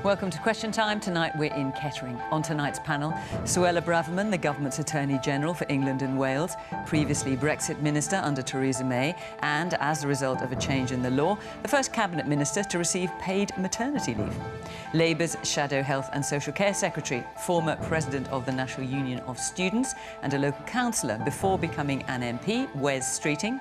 Welcome to Question Time. Tonight we're in Kettering. On tonight's panel, Suella Braverman, the government's Attorney-General for England and Wales, previously Brexit Minister under Theresa May, and, as a result of a change in the law, the first Cabinet Minister to receive paid maternity leave. Labour's Shadow Health and Social Care Secretary, former President of the National Union of Students and a local councillor before becoming an MP, Wes Streeting.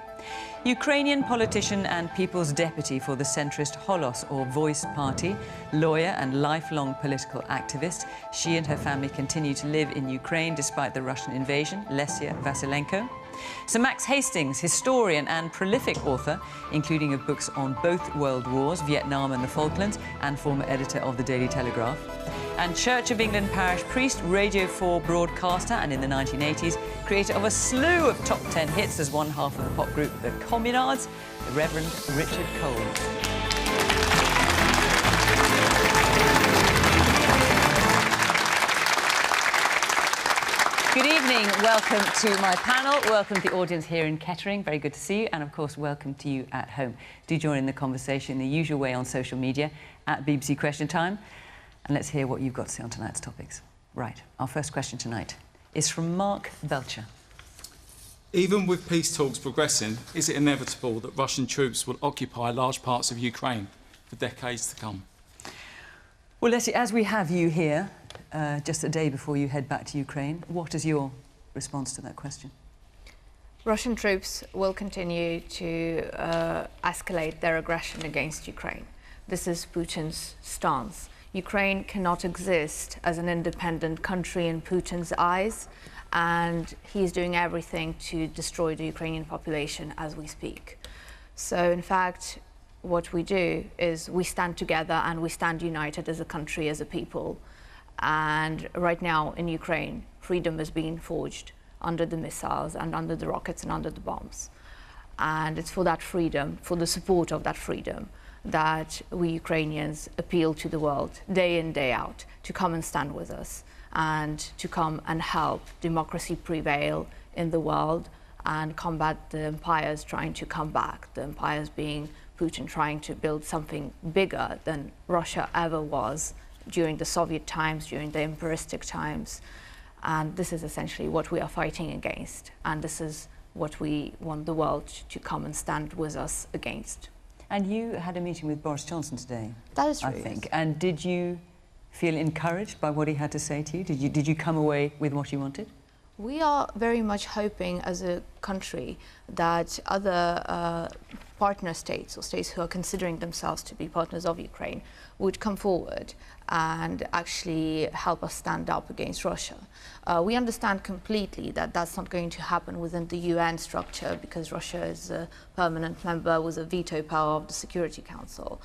Ukrainian politician and People's Deputy for the centrist Holos or Voice Party, lawyer and lifelong political activist. She and her family continue to live in Ukraine despite the Russian invasion, Lesia Vasylenko. Sir Max Hastings, historian and prolific author, including of books on both world wars, Vietnam and the Falklands, and former editor of the Daily Telegraph. And Church of England parish priest, Radio 4 broadcaster, and in the 1980s, creator of a slew of top 10 hits as one half of the pop group The Communards, the Rev Richard Coles. Good evening, welcome to my panel, welcome to the audience here in Kettering, very good to see you, and of course welcome to you at home. Do join in the conversation the usual way on social media, at BBC Question Time, and let's hear what you've got to say on tonight's topics. Right, our first question tonight is from Mark Belcher. Even with peace talks progressing, is it inevitable that Russian troops will occupy large parts of Ukraine for decades to come? Well, Lesia, as we have you here, just a day before you head back to Ukraine, what is your response to that question? Russian troops will continue to escalate their aggression against Ukraine. This is Putin's stance. Ukraine cannot exist as an independent country in Putin's eyes, and he's doing everything to destroy the Ukrainian population as we speak. So, in fact, what we do is we stand together and we stand united as a country, as a people. And right now in Ukraine, freedom is being forged under the missiles and under the rockets and under the bombs. And it's for that freedom, for the support of that freedom, that we Ukrainians appeal to the world day in, day out to come and stand with us and to come and help democracy prevail in the world and combat the empires trying to come back, the empires being Putin trying to build something bigger than Russia ever was during the Soviet times, during the empiristic times. And this is essentially what we are fighting against. And this is what we want the world to come and stand with us against. And you had a meeting with Boris Johnson today. That is true, I think. Yes. And did you feel encouraged by what he had to say to you? Did you come away with what you wanted? We are very much hoping as a country that other partner states or states who are considering themselves to be partners of Ukraine would come forward and actually help us stand up against Russia. We understand completely that that's not going to happen within the UN structure because Russia is a permanent member with a veto power of the Security Council.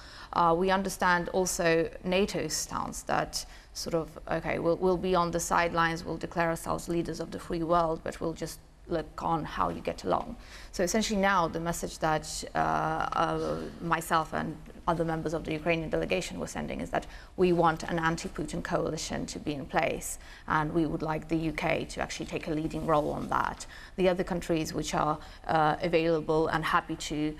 We understand also NATO's stance that sort of, okay, we'll be on the sidelines, we'll declare ourselves leaders of the free world, but we'll just look on how you get along. So essentially now the message that myself and other members of the Ukrainian delegation were sending is that we want an anti-Putin coalition to be in place, and we would like the UK to actually take a leading role on that. The other countries which are available and happy to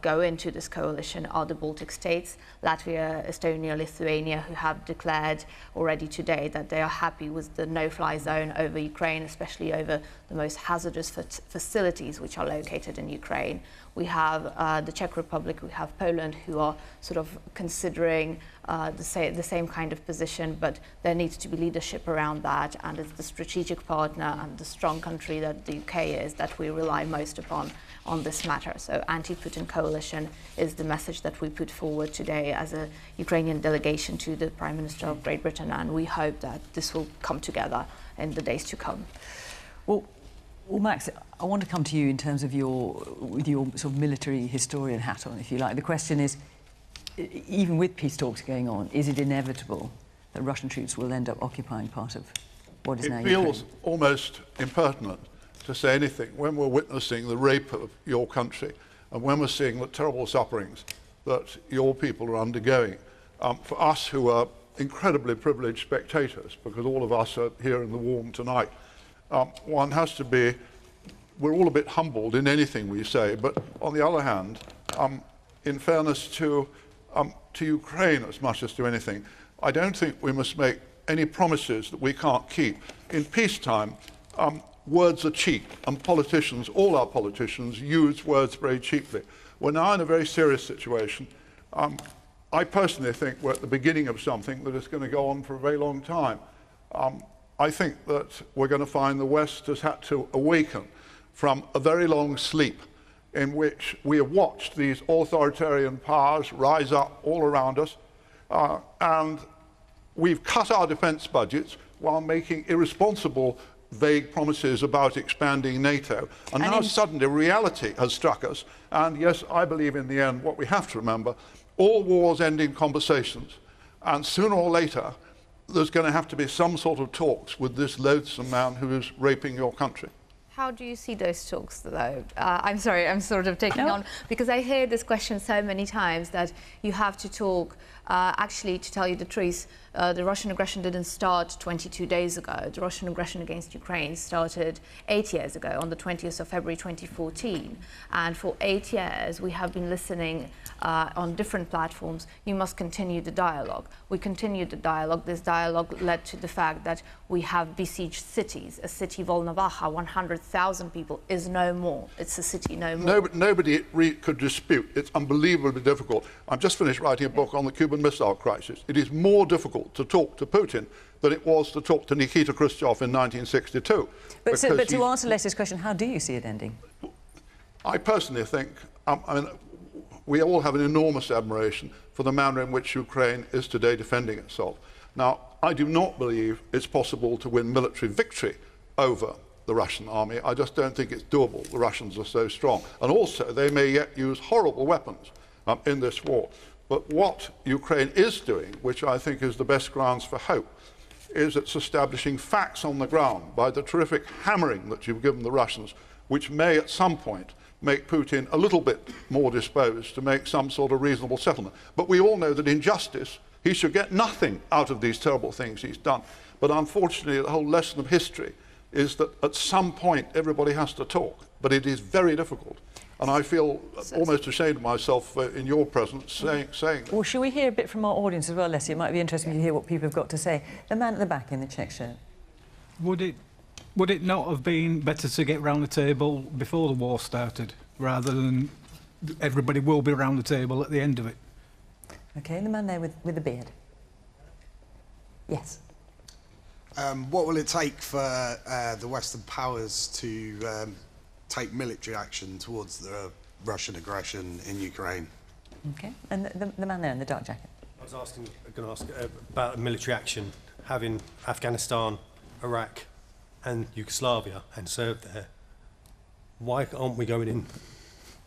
go into this coalition are the Baltic states, Latvia, Estonia, Lithuania, who have declared already today that they are happy with the no-fly zone over Ukraine, especially over the most hazardous facilities which are located in Ukraine. We have the Czech Republic, we have Poland, who are sort of considering the same kind of position, but there needs to be leadership around that, and it's the strategic partner and the strong country that the UK is that we rely most upon on this matter. So anti-Putin coalition is the message that we put forward today as a Ukrainian delegation to the Prime Minister of Great Britain, and we hope that this will come together in the days to come. Well, Max, I want to come to you in terms of your sort of military historian hat on, if you like. The question is, even with peace talks going on, is it inevitable that Russian troops will end up occupying part of what is now Ukraine? It feels almost impertinent to say anything when we're witnessing the rape of your country and when we're seeing the terrible sufferings that your people are undergoing. For us who are incredibly privileged spectators, because all of us are here in the warm tonight, one has to be, we're all a bit humbled in anything we say, but on the other hand, in fairness to Ukraine as much as to anything, I don't think we must make any promises that we can't keep. In peacetime, words are cheap, and politicians, all our politicians, use words very cheaply. We're now in a very serious situation. I personally think we're at the beginning of something that is going to go on for a very long time. I think that we're going to find the West has had to awaken from a very long sleep in which we have watched these authoritarian powers rise up all around us, and we've cut our defence budgets while making irresponsible, vague promises about expanding NATO. And now suddenly reality has struck us. And yes, I believe in the end, what we have to remember, all wars end in conversations. And sooner or later, there's going to have to be some sort of talks with this loathsome man who is raping your country. How do you see those talks, though? I'm sorry, I'm sort of taking on, because I hear this question so many times that you have to talk. Actually, to tell you the truth, the Russian aggression didn't start 22 days ago. The Russian aggression against Ukraine started 8 years ago, on the 20th of February 2014. And for 8 years, we have been listening on different platforms. You must continue the dialogue. We continued the dialogue. This dialogue led to the fact that we have besieged cities. A city, Volnovakha, 100,000 people, is no more. It's a city no more. Nobody could dispute. It's unbelievably difficult. I've just finished writing a book on the Cuban Missile Crisis. It is more difficult to talk to Putin than it was to talk to Nikita Khrushchev in 1962. But to answer Lesia's question, how do you see it ending? I personally think, we all have an enormous admiration for the manner in which Ukraine is today defending itself. Now, I do not believe it's possible to win military victory over the Russian army. I just don't think it's doable. The Russians are so strong. And also, they may yet use horrible weapons in this war. But what Ukraine is doing, which I think is the best grounds for hope, is it's establishing facts on the ground by the terrific hammering that you've given the Russians, which may at some point make Putin a little bit more disposed to make some sort of reasonable settlement. But we all know that in justice, he should get nothing out of these terrible things he's done. But unfortunately, the whole lesson of history is that at some point everybody has to talk, but it is very difficult. And I feel almost ashamed of myself in your presence saying that. Well, shall we hear a bit from our audience as well, Lesia? It might be interesting to hear what people have got to say. The man at the back in the check shirt. Would it not have been better to get round the table before the war started, rather than everybody will be around the table at the end of it? OK, the man there with the beard. Yes. What will it take for the Western powers to take military action towards the Russian aggression in Ukraine? OK, and the man there in the dark jacket. I was going to ask about military action, having Afghanistan, Iraq and Yugoslavia and served there. Why aren't we going in?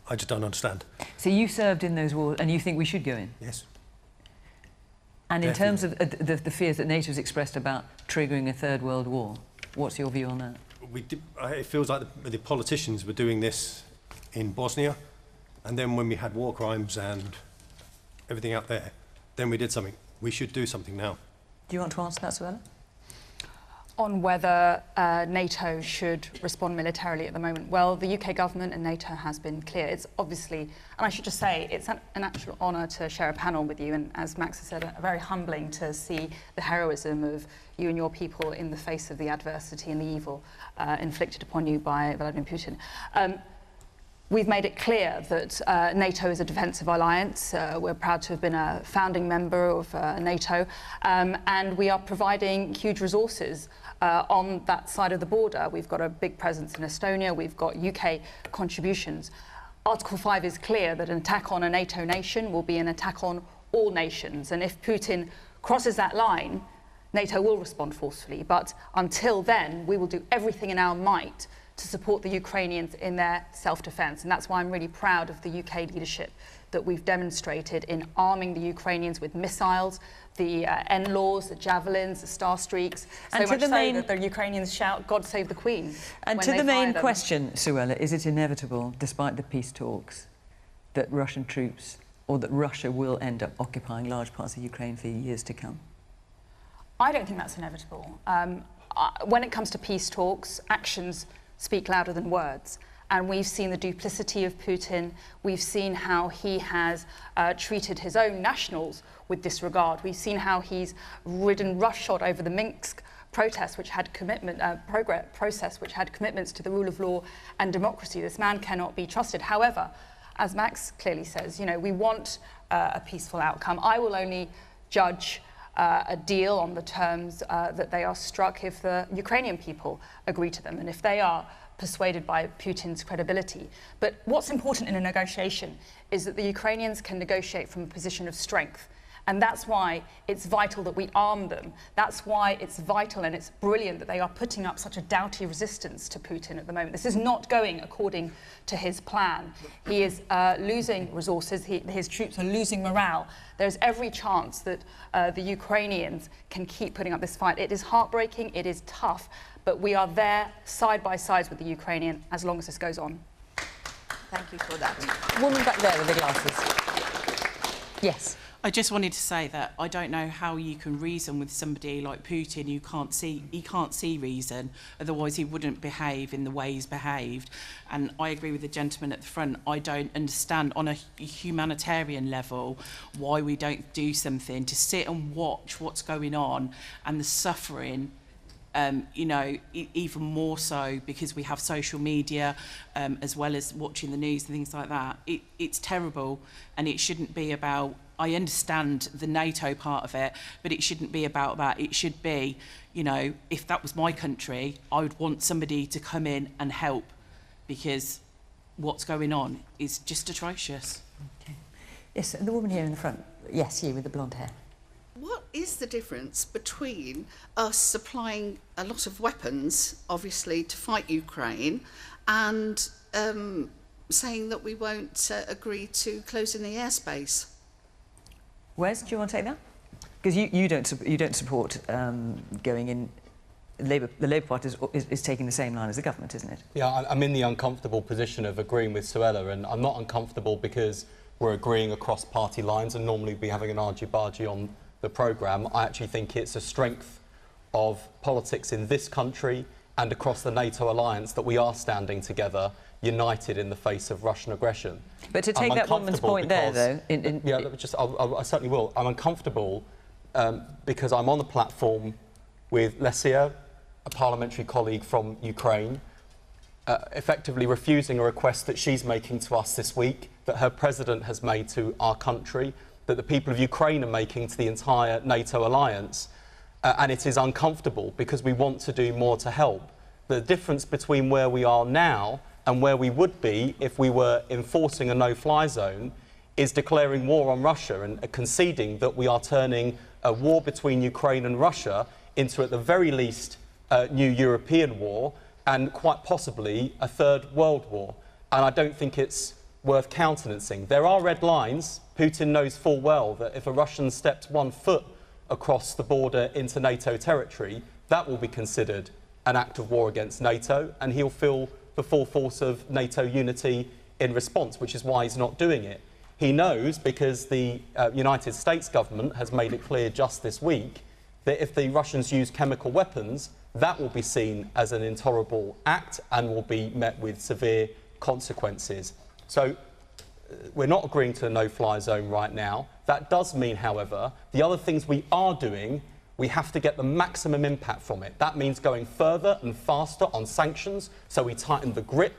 I just don't understand. So you served in those wars and you think we should go in? Yes. And in terms of the fears that NATO has expressed about triggering a third world war, what's your view on that? It feels like the politicians were doing this in Bosnia, and then when we had war crimes and everything out there, then we did something. We should do something now. Do you want to answer that, Suella? On whether NATO should respond militarily at the moment. Well, the UK government and NATO has been clear. It's obviously, and I should just say, it's an actual honour to share a panel with you, and as Max has said, very humbling to see the heroism of you and your people in the face of the adversity and the evil inflicted upon you by Vladimir Putin. We've made it clear that NATO is a defensive alliance. We're proud to have been a founding member of NATO, and we are providing huge resources on that side of the border. We've got a big presence in Estonia. We've got UK contributions. Article 5 is clear that an attack on a NATO nation will be an attack on all nations. And if Putin crosses that line, NATO will respond forcefully. But until then, we will do everything in our might to support the Ukrainians in their self-defence. And that's why I'm really proud of the UK leadership that we've demonstrated in arming the Ukrainians with missiles, the NLAWs, the Javelins, the Starstreaks, and so much so that the Ukrainians shout, "God save the Queen." And to the main question, Suella, is it inevitable, despite the peace talks, that Russian troops, or that Russia will end up occupying large parts of Ukraine for years to come? I don't think that's inevitable. When it comes to peace talks, actions speak louder than words. And we've seen the duplicity of Putin. We've seen how he has treated his own nationals with disregard. We've seen how he's ridden roughshod over the Minsk process, which had process which had commitments to the rule of law and democracy. This man cannot be trusted. However, as Max clearly says, you know, we want a peaceful outcome. I will only judge a deal on the terms that they are struck if the Ukrainian people agree to them and if they are persuaded by Putin's credibility. But what's important in a negotiation is that the Ukrainians can negotiate from a position of strength. And that's why it's vital that we arm them. That's why it's vital and it's brilliant that they are putting up such a doughty resistance to Putin at the moment. This is not going according to his plan. He is losing resources. His troops are losing morale. There's every chance that the Ukrainians can keep putting up this fight. It is heartbreaking. It is tough. But we are there side by side with the Ukrainian as long as this goes on. Thank you for that. Woman back there with the glasses. Yes. I just wanted to say that I don't know how you can reason with somebody like Putin who can't see reason, otherwise he wouldn't behave in the way he's behaved. And I agree with the gentleman at the front. I don't understand on a humanitarian level why we don't do something to sit and watch what's going on and the suffering. You know, even more so because we have social media as well as watching the news and things like that. It's terrible, and it shouldn't be about, I understand the NATO part of it, but it shouldn't be about that. It should be, you know, if that was my country, I would want somebody to come in and help, because what's going on is just atrocious. Okay. Yes, the woman here in the front. Yes, you with the blonde hair. What is the difference between us supplying a lot of weapons, obviously, to fight Ukraine, and saying that we won't agree to closing the airspace? Wes, do you want to take that? Because you don't support going in. The Labour Party is taking the same line as the government, isn't it? Yeah, I'm in the uncomfortable position of agreeing with Suella, and I'm not uncomfortable because we're agreeing across party lines and normally be having an argy-bargy on the programme. I actually think it's a strength of politics in this country and across the NATO alliance that we are standing together, united in the face of Russian aggression. But to take that woman's point there, though... I certainly will. I'm uncomfortable because I'm on the platform with Lesia, a parliamentary colleague from Ukraine, effectively refusing a request that she's making to us this week, that her president has made to our country, that the people of Ukraine are making to the entire NATO alliance. And it is uncomfortable because we want to do more to help. The difference between where we are now and where we would be if we were enforcing a no-fly zone is declaring war on Russia and conceding that we are turning a war between Ukraine and Russia into, at the very least, a new European war and quite possibly a third world war. And I don't think it's worth countenancing. There are red lines. Putin knows full well that if a Russian steps 1 foot across the border into NATO territory, that will be considered an act of war against NATO, and he'll feel the full force of NATO unity in response, which is why he's not doing it. He knows, because the United States government has made it clear just this week, that if the Russians use chemical weapons, that will be seen as an intolerable act and will be met with severe consequences. So we're not agreeing to a no-fly zone right now. That does mean, however, the other things we are doing, we have to get the maximum impact from it. That means going further and faster on sanctions, so we tighten the grip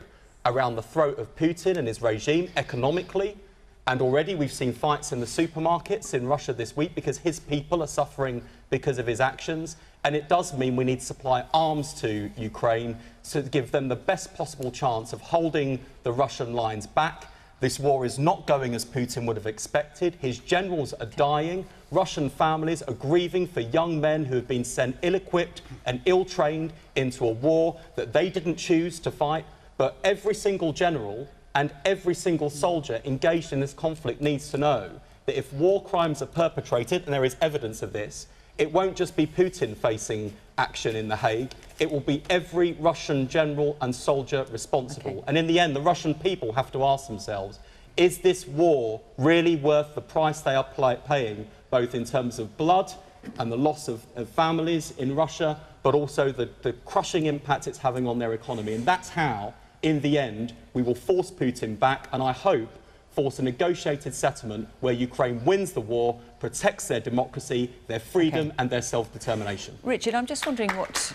around the throat of Putin and his regime economically. And already we've seen fights in the supermarkets in Russia this week because his people are suffering because of his actions. And it does mean we need to supply arms to Ukraine to give them the best possible chance of holding the Russian lines back. This war is not going as Putin would have expected. His generals are dying. Russian families are grieving for young men who have been sent ill-equipped and ill-trained into a war that they didn't choose to fight. But every single general and every single soldier engaged in this conflict needs to know that if war crimes are perpetrated, and there is evidence of this, it won't just be Putin facing action in The Hague, it will be every Russian general and soldier responsible. Okay. And in the end, the Russian people have to ask themselves, is this war really worth the price they are paying, both in terms of blood and the loss of families in Russia, but also the crushing impact it's having on their economy? And that's how in the end, we will force Putin back, and I hope force a negotiated settlement where Ukraine wins the war, protects their democracy, their freedom and their self-determination. Richard, I'm just wondering what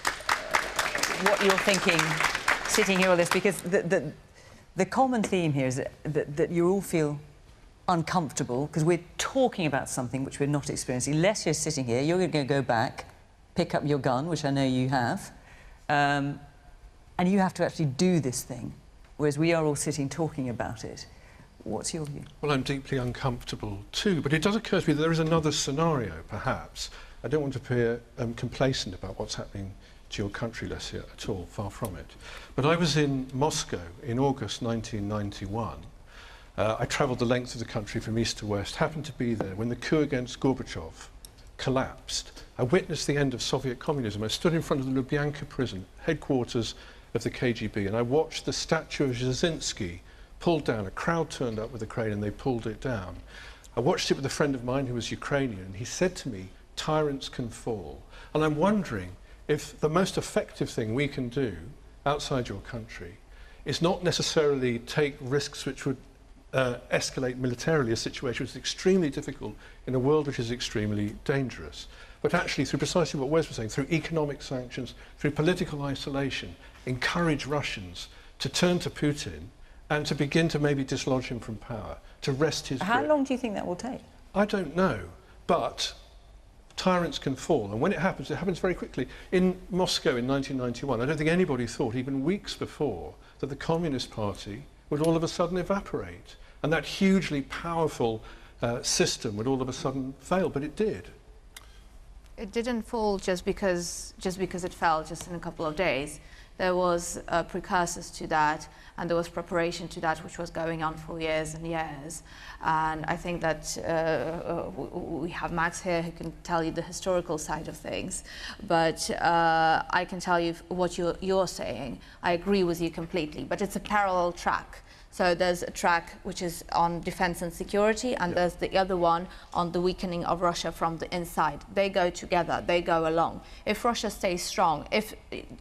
you're thinking sitting here with this, because the common theme here is that you all feel uncomfortable because we're talking about something which we're not experiencing. Lesia's sitting here, you're going to go back, pick up your gun, which I know you have, and you have to actually do this thing, whereas we are all sitting talking about it. What's your view? Well, I'm deeply uncomfortable too, but it does occur to me that there is another scenario, perhaps. I don't want to appear complacent about what's happening to your country, Lesia, at all, far from it. But I was in Moscow in August 1991. I travelled the length of the country from east to west, happened to be there when the coup against Gorbachev collapsed. I witnessed the end of Soviet communism. I stood in front of the Lubyanka prison, headquarters of the KGB, and I watched the statue of Jasinski pulled down. A crowd turned up with a crane and they pulled it down. I watched it with a friend of mine who was Ukrainian, and he said to me, "Tyrants can fall." And I'm wondering if the most effective thing we can do outside your country is not necessarily take risks which would escalate militarily a situation which is extremely difficult in a world which is extremely dangerous, but actually through precisely what Wes was saying, through economic sanctions, through political isolation, encourage Russians to turn to Putin and to begin to maybe dislodge him from power, to wrest his grip. How long do you think that will take? I don't know, but tyrants can fall, and when it happens very quickly. In Moscow in 1991, I don't think anybody thought, even weeks before, that the Communist Party would all of a sudden evaporate, and that hugely powerful system would all of a sudden fail, but it did. It didn't fall just because it fell just in a couple of days. There was precursors to that, and there was preparation to that, which was going on for years and years. And I think that we have Max here who can tell you the historical side of things. But I can tell you what you're saying. I agree with you completely, but it's a parallel track. So there's a track which is on defense and security, and there's the other one on the weakening of Russia from the inside. They go together, they go along. If Russia stays strong, if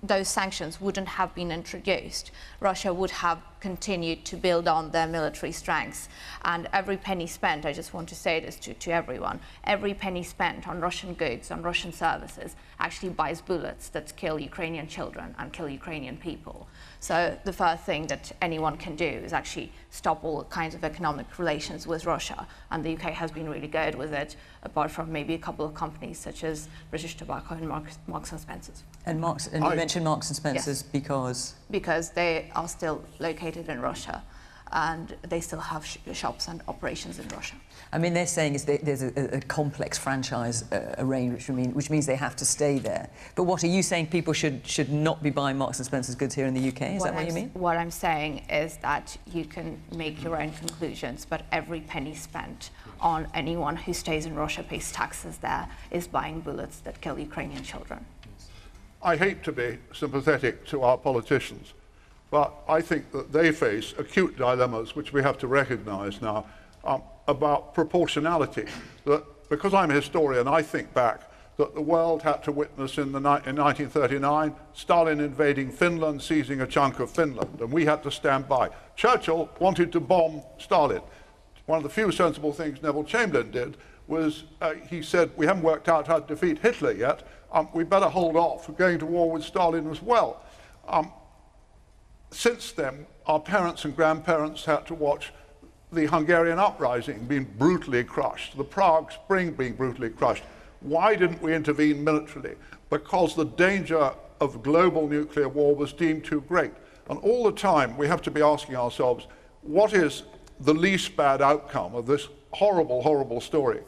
those sanctions wouldn't have been introduced, Russia would have continued to build on their military strengths. And every penny spent, I just want to say this to everyone, every penny spent on Russian goods, on Russian services, actually buys bullets that kill Ukrainian children and kill Ukrainian people. So the first thing that anyone can do is actually stop all kinds of economic relations with Russia. And the UK has been really good with it, apart from maybe a couple of companies such as British Tobacco and Marks and Spencer's. And you mentioned Marks and Spencer's because? Because they are still located in Russia, and they still have shops and operations in Russia. I mean, they're saying there's a complex franchise arrangement, which means they have to stay there. But what are you saying? People should not be buying Marks and Spencer's goods here in the UK? Is that what you mean? What I'm saying is that you can make your own conclusions, but every penny spent on anyone who stays in Russia, pays taxes there, is buying bullets that kill Ukrainian children. I hate to be sympathetic to our politicians, but I think that they face acute dilemmas which we have to recognise now about proportionality. That because I'm a historian, I think back that the world had to witness in 1939 Stalin invading Finland, seizing a chunk of Finland, and we had to stand by. Churchill wanted to bomb Stalin. One of the few sensible things Neville Chamberlain did was he said, we haven't worked out how to defeat Hitler yet, we better hold off from going to war with Stalin as well. Since then, our parents and grandparents had to watch the Hungarian uprising being brutally crushed, the Prague Spring being brutally crushed. Why didn't we intervene militarily? Because the danger of global nuclear war was deemed too great. And all the time we have to be asking ourselves, what is the least bad outcome of this horrible, horrible story?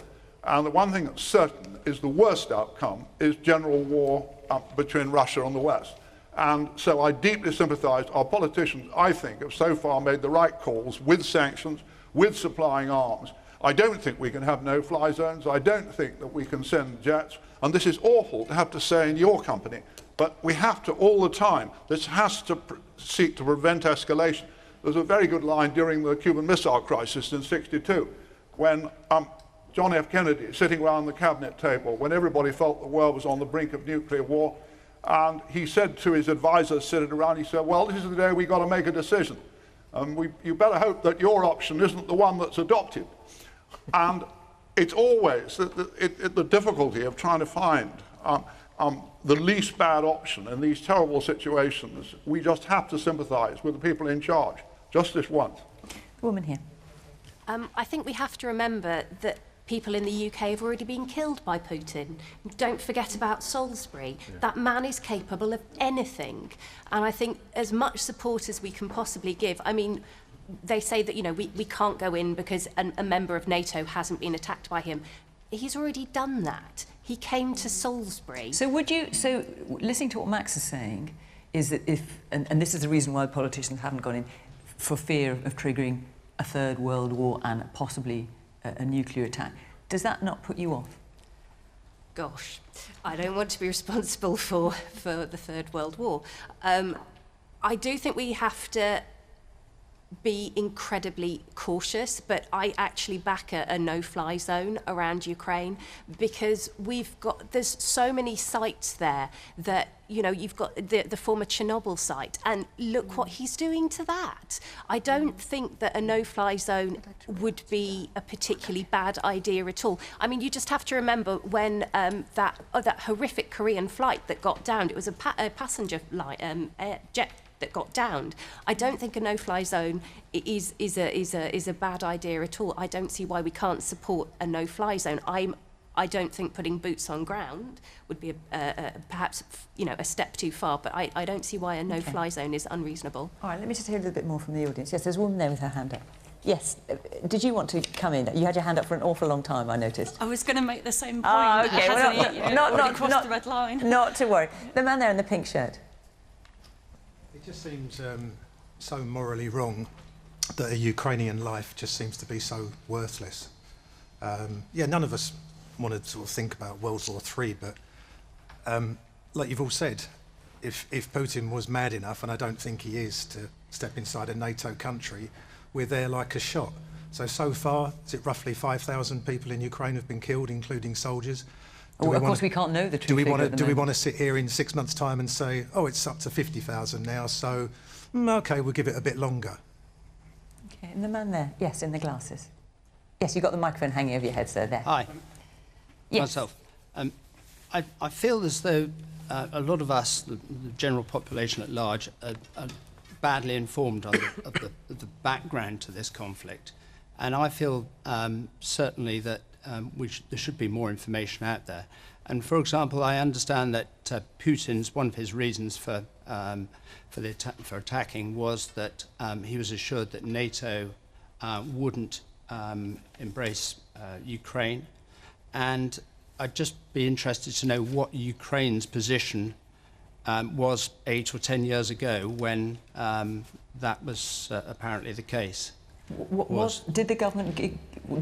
And the one thing that's certain is the worst outcome is general war between Russia and the West. And so I deeply sympathise. Our politicians, I think, have so far made the right calls with sanctions, with supplying arms. I don't think we can have no-fly zones. I don't think that we can send jets. And this is awful to have to say in your company. But we have to all the time. This has to seek to prevent escalation. There's a very good line during the Cuban Missile Crisis in '62 when John F. Kennedy, sitting around the cabinet table, when everybody felt the world was on the brink of nuclear war, And he said to his advisors sitting around, he said, well, this is the day we've got to make a decision. You better hope that your option isn't the one that's adopted. And it's always the difficulty of trying to find the least bad option in these terrible situations. We just have to sympathise with the people in charge, just this once. Woman here. I think we have to remember that people in the UK have already been killed by Putin. Don't forget about Salisbury. Yeah. That man is capable of anything. And I think as much support as we can possibly give, I mean, they say that, you know, we can't go in because a member of NATO hasn't been attacked by him. He's already done that. He came to Salisbury. So listening to what Max is saying, is that and this is the reason why politicians haven't gone in, for fear of triggering a third world war and possibly a nuclear attack. Does that not put you off? Gosh, I don't want to be responsible for the Third World War. I do think we have to be incredibly cautious, but I actually back a no-fly zone around Ukraine, because there's so many sites there that, you know, you've got the former Chernobyl site, and look what he's doing to that. I don't think that a no-fly zone would be a particularly bad idea at all. I mean, you just have to remember when that horrific Korean flight that got downed, it was a passenger jet that got downed. I don't think a no-fly zone is a bad idea at all. I don't see why we can't support a no-fly zone. I don't think putting boots on ground would be perhaps, you know, a step too far, but I don't see why a no-fly zone is unreasonable. All right, let me just hear a little bit more from the audience. Yes, there's a woman there with her hand up. Yes, did you want to come in? You had your hand up for an awful long time, I noticed. I was going to make the same point. Oh, okay. Not crossed the red line. Not to worry. The man there in the pink shirt. It just seems so morally wrong that a Ukrainian life just seems to be so worthless. Yeah, none of us want to sort of think about World War III, but like you've all said, if Putin was mad enough, and I don't think he is, to step inside a NATO country, we're there like a shot. So far, is it roughly 5,000 people in Ukraine have been killed, including soldiers? Of course, we can't know the truth. Do we want to sit here in 6 months' time and say, oh, it's up to 50,000 now, so OK, we'll give it a bit longer? OK, and the man there, yes, in the glasses. Yes, you've got the microphone hanging over your head, sir, there. Hi. Yes. Myself. I feel as though a lot of us, the general population at large, are badly informed on the background to this conflict. And I feel certainly that there should be more information out there. And for example, I understand that Putin's, one of his reasons for attacking was that he was assured that NATO wouldn't embrace Ukraine. And I'd just be interested to know what Ukraine's position was 8 or 10 years ago when that was apparently the case. Did the government,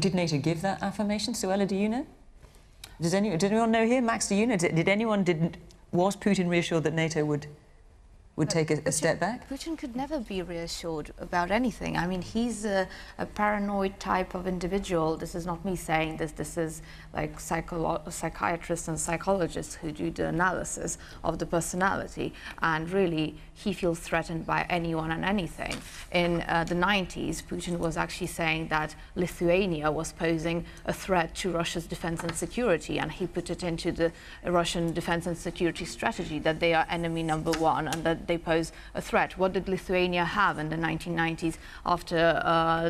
did NATO give that affirmation? Suella, do you know? Did anyone know here? Max, do you know? Was Putin reassured that NATO would take a step back? Putin could never be reassured about anything. I mean, he's a paranoid type of individual. This is not me saying this. This is like psychiatrists and psychologists who do the analysis of the personality. And really, he feels threatened by anyone and anything. In the 90s, Putin was actually saying that Lithuania was posing a threat to Russia's defense and security. And he put it into the Russian defense and security strategy that they are enemy number one and that they pose a threat. What did Lithuania have in the 1990s after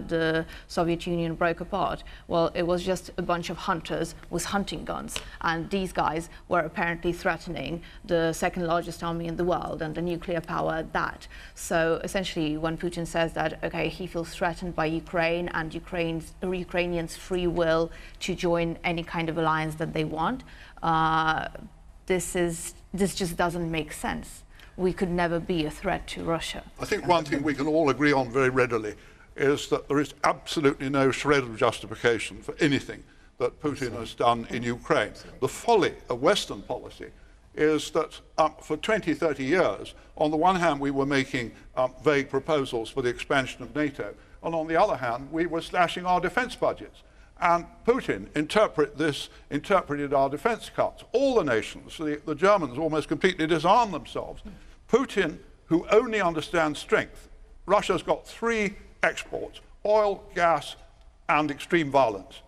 the Soviet Union broke apart? Well, it was just a bunch of hunters with hunting guns. And these guys were apparently threatening the second largest army in the world and the nuclear power at that. So essentially, when Putin says that, okay, he feels threatened by Ukraine and Ukrainians' free will to join any kind of alliance that they want, this just doesn't make sense. We could never be a threat to Russia. I think one thing we can all agree on very readily is that there is absolutely no shred of justification for anything that Putin has done in Ukraine. The folly of Western policy is that for 20, 30 years, on the one hand, we were making vague proposals for the expansion of NATO, and on the other hand, we were slashing our defense budgets. And Putin interpreted our defence cuts. All the nations, the Germans almost completely disarmed themselves. Putin, who only understands strength, Russia's got 3 exports: oil, gas, and extreme violence.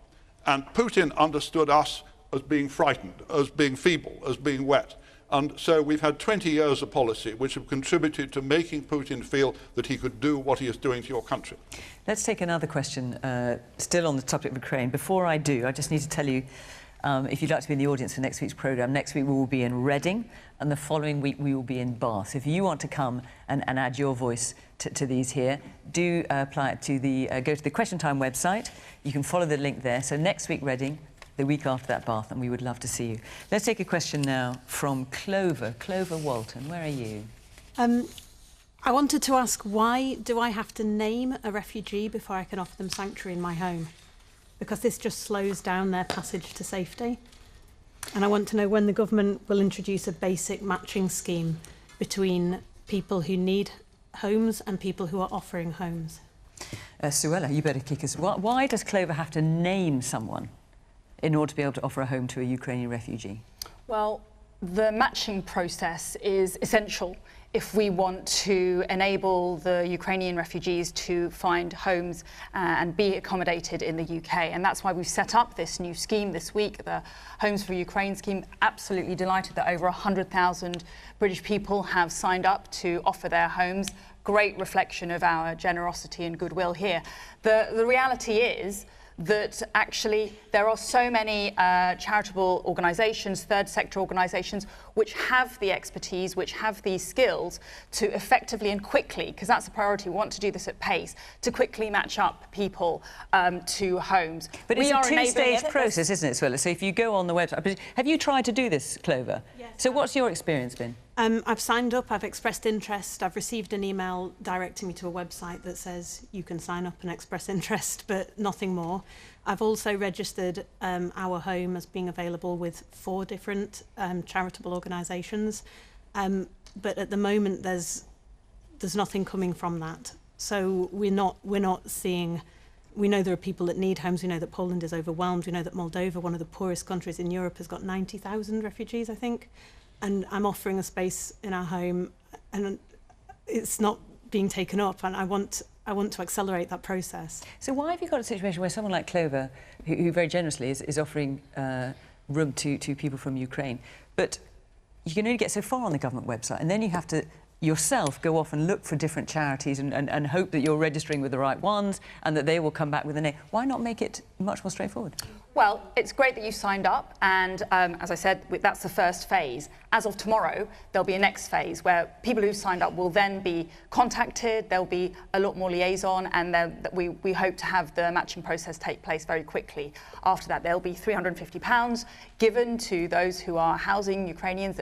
And Putin understood us as being frightened, as being feeble, as being wet. And so we've had 20 years of policy which have contributed to making Putin feel that he could do what he is doing to your country. Let's take another question, still on the topic of Ukraine. Before I do, I just need to tell you, if you'd like to be in the audience for next week's programme, next week we will be in Reading, and the following week we will be in Bath. If you want to come and add your voice to these here, do apply it to go to the Question Time website. You can follow the link there. So next week Reading, the week after that Bath, and we would love to see you. Let's take a question now from Clover. Clover Walton, where are you? I wanted to ask, why do I have to name a refugee before I can offer them sanctuary in my home? Because this just slows down their passage to safety. And I want to know when the government will introduce a basic matching scheme between people who need homes and people who are offering homes. Suella, you better kick us. Why does Clover have to name someone in order to be able to offer a home to a Ukrainian refugee? Well, the matching process is essential if we want to enable the Ukrainian refugees to find homes and be accommodated in the UK. And that's why we've set up this new scheme this week, the Homes for Ukraine scheme. Absolutely delighted that over 100,000 British people have signed up to offer their homes. Great reflection of our generosity and goodwill here. The reality is that actually there are so many charitable organisations, third sector organisations, which have the expertise, which have these skills to effectively and quickly, because that's the priority, we want to do this at pace, to quickly match up people to homes. But it's a two-stage process, isn't it, Suella? So if you go on the website, have you tried to do this, Clover? Yes. So what's your experience been? I've signed up, I've expressed interest, I've received an email directing me to a website that says you can sign up and express interest, but nothing more. I've also registered our home as being available with 4 different charitable organisations, but at the moment there's nothing coming from that. So we're not seeing. We know there are people that need homes. We know that Poland is overwhelmed. We know that Moldova, one of the poorest countries in Europe, has got 90,000 refugees, I think. And I'm offering a space in our home, and it's not being taken up. And I want to accelerate that process. So why have you got a situation where someone like Clover, who very generously is offering room to people from Ukraine, but you can only get so far on the government website, and then you have to yourself go off and look for different charities and hope that you're registering with the right ones and that they will come back with a name? Why not make it much more straightforward? Well, it's great that you signed up, and as I said, that's the first phase. As of tomorrow, there'll be a next phase where people who've signed up will then be contacted, there'll be a lot more liaison, and then we hope to have the matching process take place very quickly. After that, there'll be £350 given to those who are housing Ukrainians.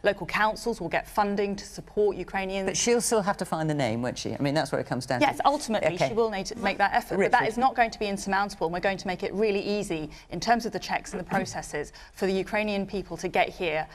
Local councils will get funding to support Ukrainians. But she'll still have to find the name, won't she? I mean, that's where it comes down to. Yes, ultimately, she will need to make that effort, Richard. but that is not going to be insurmountable, and we're going to make it really easy in terms of the checks and the processes for the Ukrainian people to get here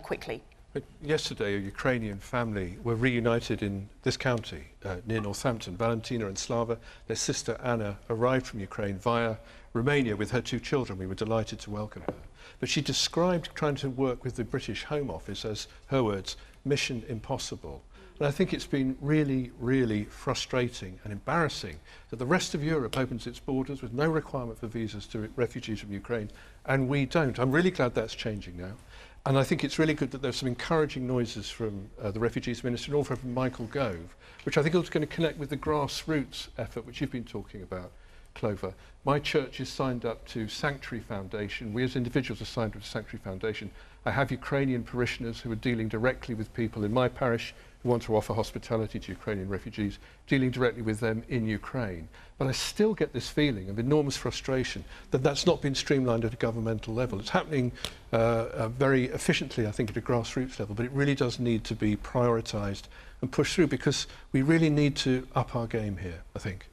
quickly. But yesterday, a Ukrainian family were reunited in this county near Northampton. Valentina and Slava, their sister Anna, arrived from Ukraine via Romania with her 2 children. We were delighted to welcome her. But she described trying to work with the British Home Office as, her words, mission impossible. And I think it's been really, really frustrating and embarrassing that the rest of Europe opens its borders with no requirement for visas to refugees from Ukraine, and we don't. I'm really glad that's changing now. And I think it's really good that there's some encouraging noises from the Refugees Minister and also from Michael Gove, which I think is going to connect with the grassroots effort which you've been talking about, Clover. My church is signed up to Sanctuary Foundation. We as individuals are signed up to Sanctuary Foundation. I have Ukrainian parishioners who are dealing directly with people in my parish who want to offer hospitality to Ukrainian refugees, dealing directly with them in Ukraine. But I still get this feeling of enormous frustration that that's not been streamlined at a governmental level. It's happening very efficiently, I think, at a grassroots level, but it really does need to be prioritised and pushed through because we really need to up our game here, I think.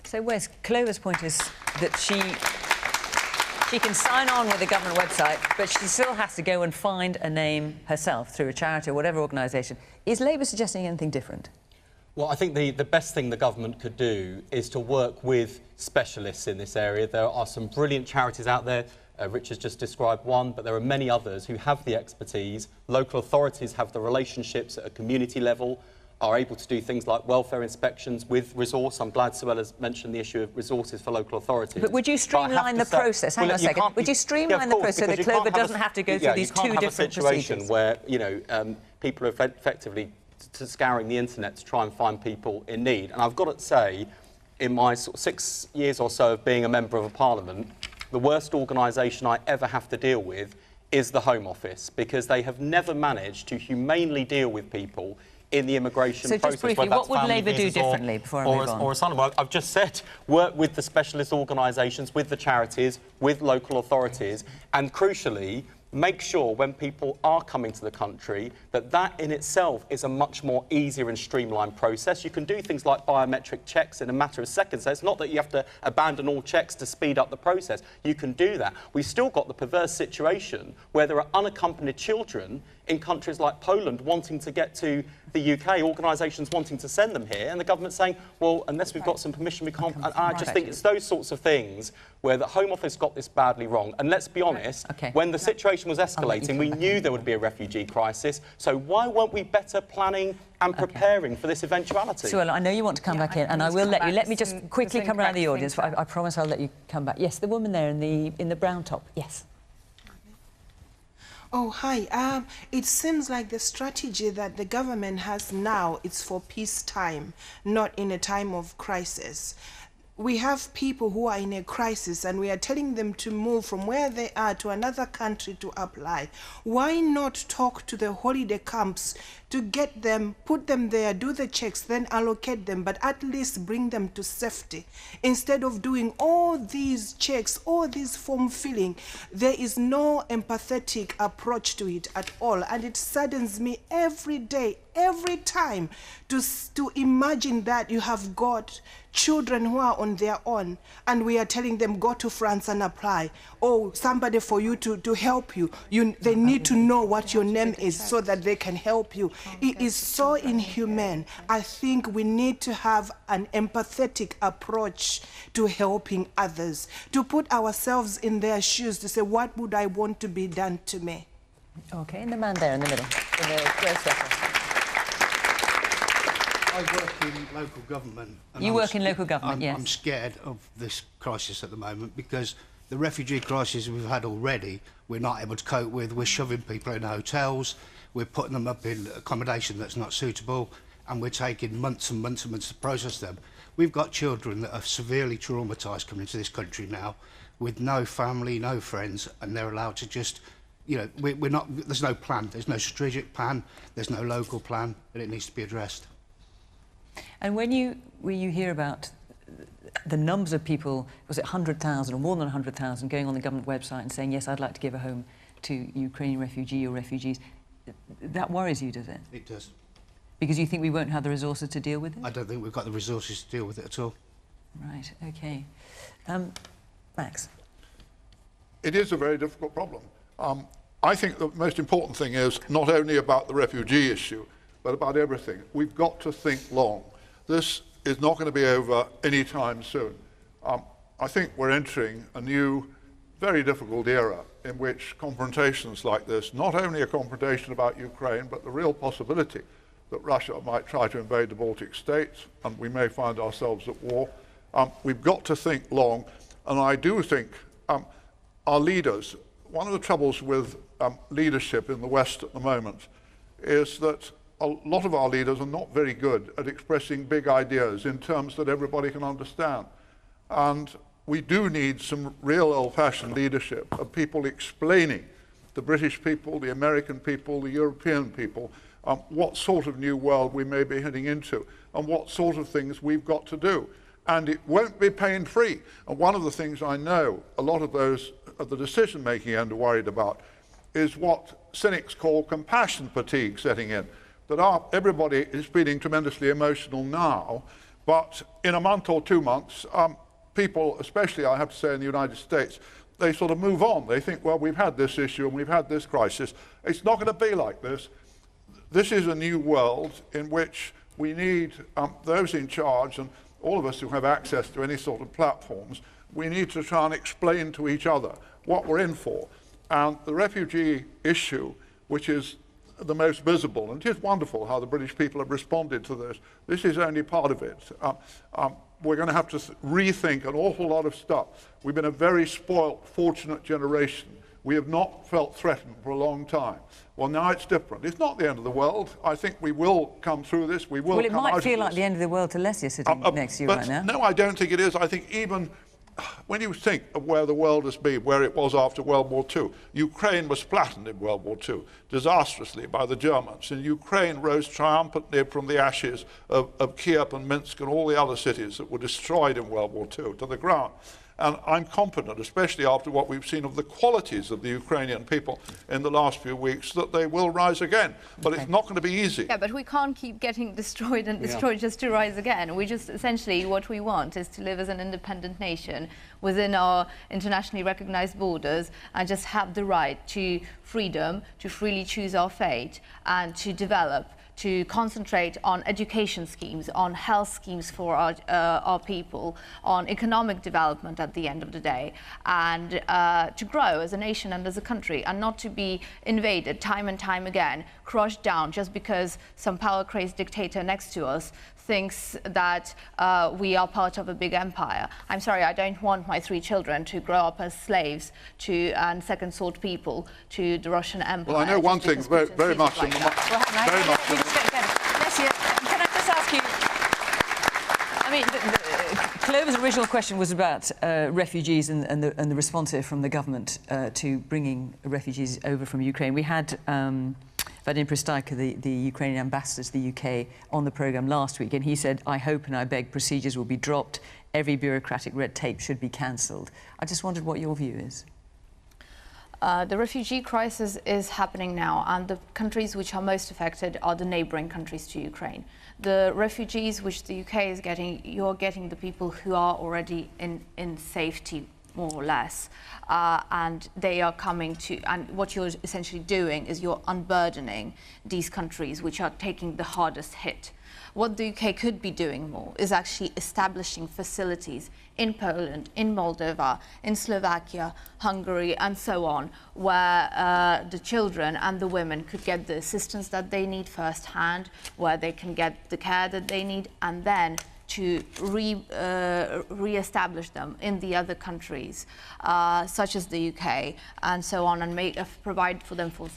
So Wes, Clover's point is that she can sign on with the government website, but she still has to go and find a name herself through a charity or whatever organisation. Is Labour suggesting anything different? Well, I think the best thing the government could do is to work with specialists in this area. There are some brilliant charities out there. Richard's just described one, but there are many others who have the expertise. Local authorities have the relationships at a community level, are able to do things like welfare inspections with resource. I'm glad Suella's mentioned the issue of resources for local authorities. But would you streamline the process? Hang on a second. Would you streamline the process so that Clover doesn't have to go through these two different procedures? You can't have a situation where, you know, people are effectively scouring the internet to try and find people in need. And I've got to say, in my sort of 6 years or so of being a member of a parliament, the worst organisation I ever have to deal with is the Home Office, because they have never managed to humanely deal with people in the immigration process. So just briefly, what would Labour do differently before I move on? Or asylum. Well, I've just said, work with the specialist organisations, with the charities, with local authorities, and crucially, make sure when people are coming to the country that that in itself is a much more easier and streamlined process. You can do things like biometric checks in a matter of seconds. So it's not that you have to abandon all checks to speed up the process. You can do that. We've still got the perverse situation where there are unaccompanied children in countries like Poland wanting to get to the UK, organisations wanting to send them here, and the government saying, well, unless we've got some permission, we can't. And I just think it's those sorts of things where the Home Office got this badly wrong. And let's be honest, when the situation was escalating, we knew there would be a refugee crisis. So why weren't we better planning and preparing for this eventuality? Suella, I know you want to come back in, and I will let you. Let me just quickly come around the audience. I promise I'll let you come back. Yes, the woman there in the brown top. Yes. Oh, hi. It seems like the strategy that the government has now is for peacetime, not in a time of crisis. We have people who are in a crisis and we are telling them to move from where they are to another country to apply. Why not talk to the holiday camps to get them, put them there, do the checks, then allocate them, but at least bring them to safety. Instead of doing all these checks, all this form filling, there is no empathetic approach to it at all. And it saddens me every day, every time, to imagine that you have got children who are on their own and we are telling them go to France and apply. Oh, somebody for you to help you. They need to know what your name is so that they can help you. It is so inhumane. I think we need to have an empathetic approach to helping others, to put ourselves in their shoes, to say, what would I want to be done to me? Okay, and the man there in the middle, in the grey sweater. I work in local government. You work in local government, yes. I'm scared of this crisis at the moment because the refugee crisis we've had already, we're not able to cope with. We're shoving people in hotels, we're putting them up in accommodation that's not suitable, and we're taking months and months and months to process them. We've got children that are severely traumatised coming into this country now with no family, no friends, and they're allowed to just, you know, we're not, there's no plan, there's no strategic plan, there's no local plan, and it needs to be addressed. And when you hear about the numbers of people, was it 100,000 or more than 100,000 going on the government website and saying, yes, I'd like to give a home to Ukrainian refugee or refugees, that worries you, does it? It does. Because you think we won't have the resources to deal with it? I don't think we've got the resources to deal with it at all. Right, OK. Max? It is a very difficult problem. I think the most important thing is not only about the refugee issue, but about everything. We've got to think long. This is not going to be over anytime soon. I think we're entering a new, very difficult era in which confrontations like this, not only a confrontation about Ukraine, but the real possibility that Russia might try to invade the Baltic states, and we may find ourselves at war. We've got to think long, and I do think our leaders, one of the troubles with leadership in the West at the moment is that a lot of our leaders are not very good at expressing big ideas in terms that everybody can understand. And we do need some real old-fashioned leadership of people explaining to the British people, the American people, the European people, what sort of new world we may be heading into and what sort of things we've got to do. And it won't be pain-free. And one of the things I know a lot of those at the decision-making end are worried about is what cynics call compassion fatigue setting in. That everybody is feeling tremendously emotional now, but in a month or 2 months, people, especially I have to say in the United States, they sort of move on. They think, well, we've had this issue and we've had this crisis. It's not going to be like this. This is a new world in which we need those in charge, and all of us who have access to any sort of platforms, we need to try and explain to each other what we're in for. And the refugee issue, which is the most visible, and it is wonderful how the British people have responded to this. This is only part of it. We're going to have to rethink an awful lot of stuff. We've been a very spoilt, fortunate generation. We have not felt threatened for a long time. Well, now it's different. It's not the end of the world. I think we will come through this. We will. Well, it come might out feel of like this. the end of the world to Lesia sitting next to you But right now. no, I don't think it is. I think even when you think of where the world has been, where it was after World War II, Ukraine was flattened in World War II disastrously by the Germans, and Ukraine rose triumphantly from the ashes of Kiev and Minsk and all the other cities that were destroyed in World War II to the ground. And I'm confident, especially after what we've seen of the qualities of the Ukrainian people in the last few weeks, that they will rise again. But it's not going to be easy. Yeah, but we can't keep getting destroyed and destroyed just to rise again. We just, essentially, what we want is to live as an independent nation within our internationally recognized borders and just have the right to freedom, to freely choose our fate and to develop, to concentrate on education schemes, on health schemes for our people, on economic development at the end of the day, and to grow as a nation and as a country, and not to be invaded time and time again, crushed down just because some power-crazed dictator next to us thinks that we are part of a big empire. I'm sorry, I don't want my 3 children to grow up as slaves to and second-sort people to the Russian Empire. Well, I know one thing very much. Like very much. Lesia, can I just ask you? I mean, Clover's original question was about refugees and the response here from the government to bringing refugees over from Ukraine. We had Vadim Pristajko, the Ukrainian ambassador to the UK, on the programme last week, and he said, I hope and I beg procedures will be dropped, every bureaucratic red tape should be cancelled. I just wondered what your view is. The refugee crisis is happening now, and the countries which are most affected are the neighbouring countries to Ukraine. The refugees which the UK is getting, you're getting the people who are already in safety, more or less, and they are coming to, and what you're essentially doing is you're unburdening these countries which are taking the hardest hit. What the UK could be doing more is actually establishing facilities in Poland, in Moldova, in Slovakia, Hungary, and so on, where the children and the women could get the assistance that they need firsthand, where they can get the care that they need, and then to re-establish them in the other countries, such as the UK, and so on, and provide for them for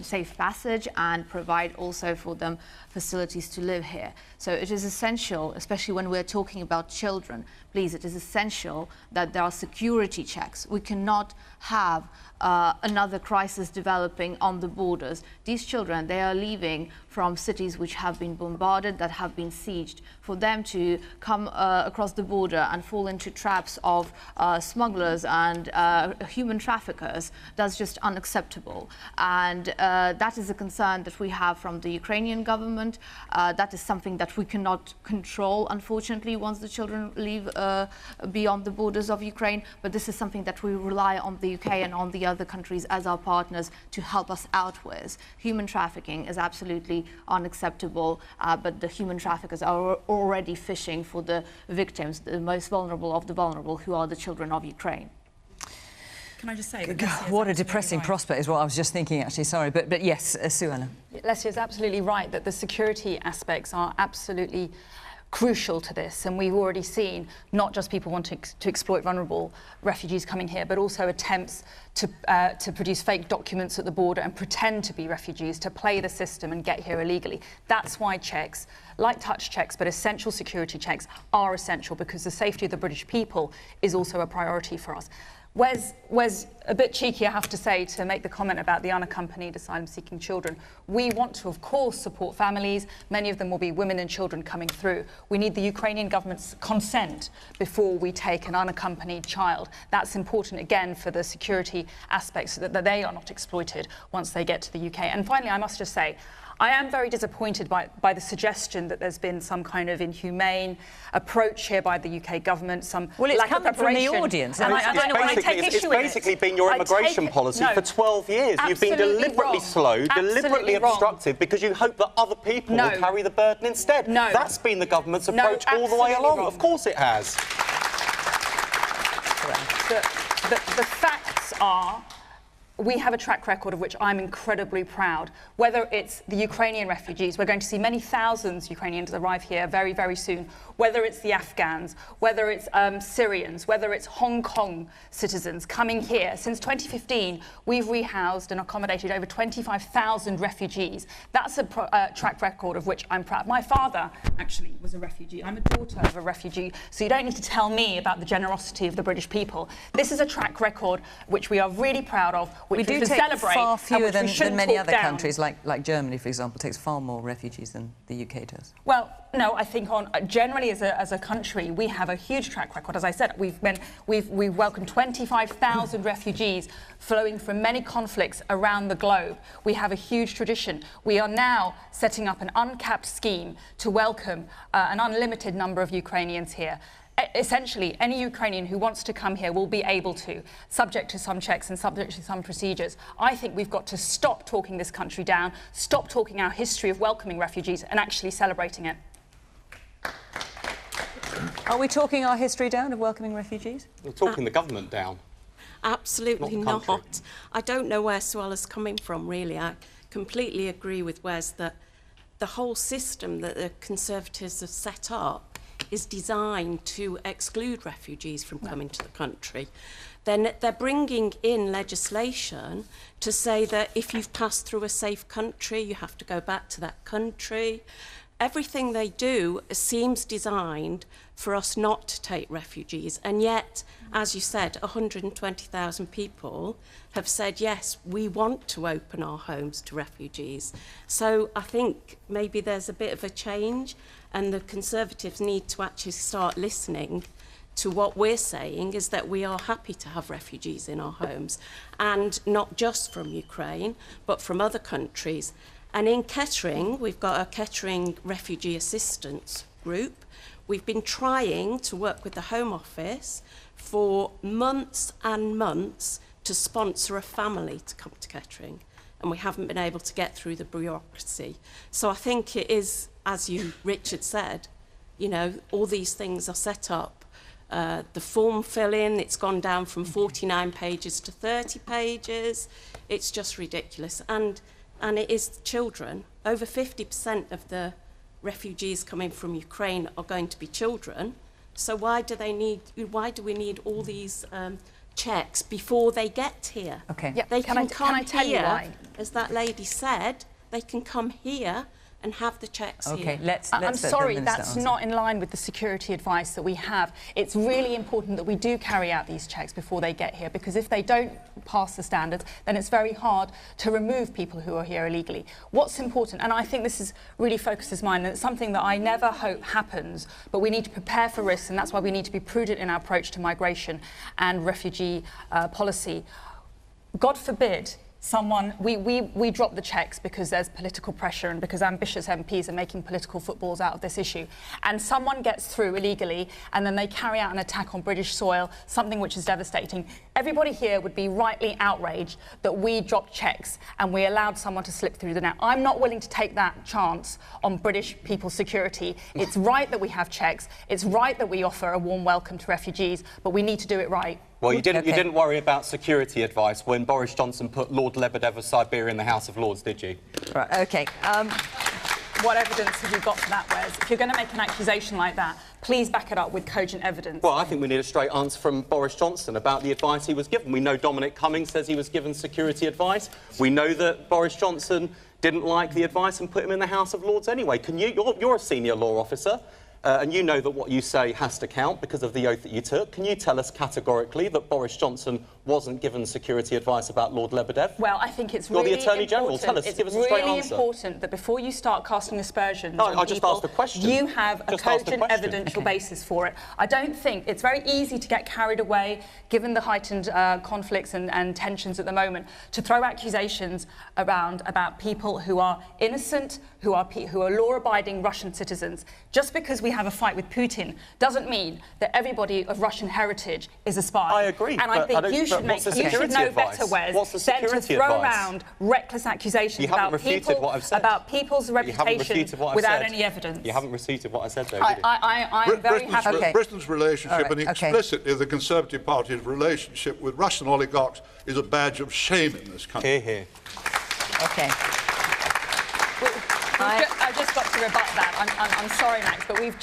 safe passage, and provide also for them facilities to live here. So it is essential, especially when we're talking about children, please, it is essential that there are security checks. We cannot have another crisis developing on the borders. These children, they are leaving from cities which have been bombarded, that have been sieged. For them to come across the border and fall into traps of smugglers and human traffickers, that's just unacceptable. And that is a concern that we have from the Ukrainian government. That is something that we cannot control, unfortunately, once the children leave beyond the borders of Ukraine. But this is something that we rely on the UK and on the other countries as our partners to help us out with. Human trafficking is absolutely unacceptable, but the human traffickers are already fishing for the victims, the most vulnerable of the vulnerable, who are the children of Ukraine. Can I just say... What a depressing prospect is what I was just thinking, actually. Sorry, but yes, Suella. Lesia is absolutely right that the security aspects are absolutely crucial to this, and we've already seen not just people wanting to exploit vulnerable refugees coming here, but also attempts to produce fake documents at the border and pretend to be refugees, to play the system and get here illegally. That's why checks, like touch checks, but essential security checks, are essential, because the safety of the British people is also a priority for us. Wes, a bit cheeky, I have to say, to make the comment about the unaccompanied asylum-seeking children. We want to, of course, support families. Many of them will be women and children coming through. We need the Ukrainian government's consent before we take an unaccompanied child. That's important, again, for the security aspects, so that they are not exploited once they get to the UK. And finally, I must just say, I am very disappointed by the suggestion that there's been some kind of inhumane approach here by the UK government, some well, it's lack of coming from the preparation. audience. And I don't know, I take issue it's with basically been your immigration policy for 12 years. You've been deliberately slow, deliberately obstructive, because you hope that other people will carry the burden instead. No. That's been the government's approach all the way along. Of course it has. The facts are, we have a track record of which I'm incredibly proud. Whether it's the Ukrainian refugees, we're going to see many thousands Ukrainians arrive here very, very soon. Whether it's the Afghans, whether it's Syrians, whether it's Hong Kong citizens coming here. Since 2015, we've rehoused and accommodated over 25,000 refugees. That's a track record of which I'm proud. My father actually was a refugee. I'm a daughter of a refugee, so you don't need to tell me about the generosity of the British people. This is a track record which we are really proud of, which we do should take celebrate, far fewer than many other down. countries, like Germany, for example, takes far more refugees than the UK does. Well, no, I think generally as a country, we have a huge track record. As I said, we've welcomed 25,000 refugees flowing from many conflicts around the globe. We have a huge tradition. We are now setting up an uncapped scheme to welcome an unlimited number of Ukrainians here. Essentially, any Ukrainian who wants to come here will be able to, subject to some checks and subject to some procedures. I think we've got to stop talking this country down, stop talking our history of welcoming refugees and actually celebrating it. Are we talking our history down of welcoming refugees? We're talking the government down. Absolutely not. I don't know where Suella's coming from, really. I completely agree with Wes that the whole system that the Conservatives have set up is designed to exclude refugees from coming to the country. Then they're bringing in legislation to say that if you've passed through a safe country, you have to go back to that country. Everything they do seems designed for us not to take refugees. And yet, as you said, 120,000 people have said, yes, we want to open our homes to refugees. So I think maybe there's a bit of a change, and the Conservatives need to actually start listening to what we're saying, is that we are happy to have refugees in our homes, and not just from Ukraine, but from other countries. And in Kettering, we've got a Kettering Refugee Assistance Group. We've been trying to work with the Home Office for months and months to sponsor a family to come to Kettering, and we haven't been able to get through the bureaucracy. So I think it is, as Richard said, you know, all these things are set up. The form fill-in, it's gone down from 49 pages to 30 pages. It's just ridiculous. And it is children. Over 50% of the refugees coming from Ukraine are going to be children. So why do we need all these checks before they get here? Okay. Yeah. They Can I tell you here, why? as that lady said, they can come here and have the checks here. I'm sorry, that's not in line with the security advice that we have. It's really important that we do carry out these checks before they get here, because if they don't pass the standards, then it's very hard to remove people who are here illegally. What's important, and I think this is really focuses mine, and it's something that I never hope happens, but we need to prepare for risks, and that's why we need to be prudent in our approach to migration and refugee policy. God forbid we drop the checks because there's political pressure and because ambitious MPs are making political footballs out of this issue, and someone gets through illegally and then they carry out an attack on British soil, something which is devastating. Everybody here would be rightly outraged that we dropped checks and we allowed someone to slip through the net. I'm not willing to take that chance on British people's security. It's right that we have checks, it's right that we offer a warm welcome to refugees, but we need to do it right. Well, you didn't worry about security advice when Boris Johnson put Lord Lebedev of Siberia in the House of Lords, did you? Right, OK. What evidence have you got for that, Wes? If you're going to make an accusation like that, please back it up with cogent evidence. Well, I think we need a straight answer from Boris Johnson about the advice he was given. We know Dominic Cummings says he was given security advice. We know that Boris Johnson didn't like the advice and put him in the House of Lords anyway. You're a senior law officer. and you know that what you say has to count because of the oath that you took. Can you tell us categorically that Boris Johnson wasn't given security advice about Lord Lebedev? Well, I think it's You're really the Attorney General. Tell us, give us a straight really answer. important that before you start casting aspersions No, on I just people, asked a question. you have a Just asked a cogent question. evidential basis for it. I don't think it's very easy to get carried away, given the heightened conflicts and tensions at the moment, to throw accusations around about people who are innocent, who are law-abiding Russian citizens. Just because we have a fight with Putin doesn't mean that everybody of Russian heritage is a spy. I agree. And I think you should know better, Wes, than to throw around reckless accusations about people's reputations without any evidence. You haven't refuted what I said, though, I am very happy. Britain's relationship, and explicitly the Conservative Party's relationship with Russian oligarchs, is a badge of shame in this country. Hear, hear. Okay. I just got to rebut that. I'm sorry, Max, but we've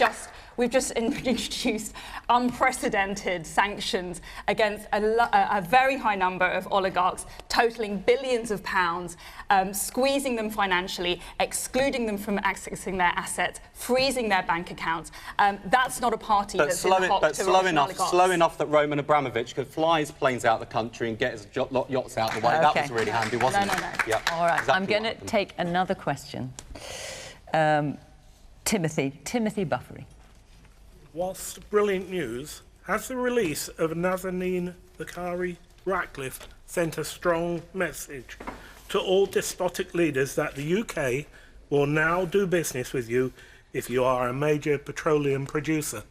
just introduced unprecedented sanctions against a very high number of oligarchs, totalling billions of pounds, squeezing them financially, excluding them from accessing their assets, freezing their bank accounts. That's not a party that's in hot to Russian oligarchs. Slow enough that Roman Abramovich could fly his planes out the country and get his yachts out the way. That was really handy, wasn't it? No. Yeah, All right, exactly I'm going to take another question. Timothy Buffery. Whilst brilliant news, has the release of Nazanin Zaghari Ratcliffe sent a strong message to all despotic leaders that the UK will now do business with you if you are a major petroleum producer?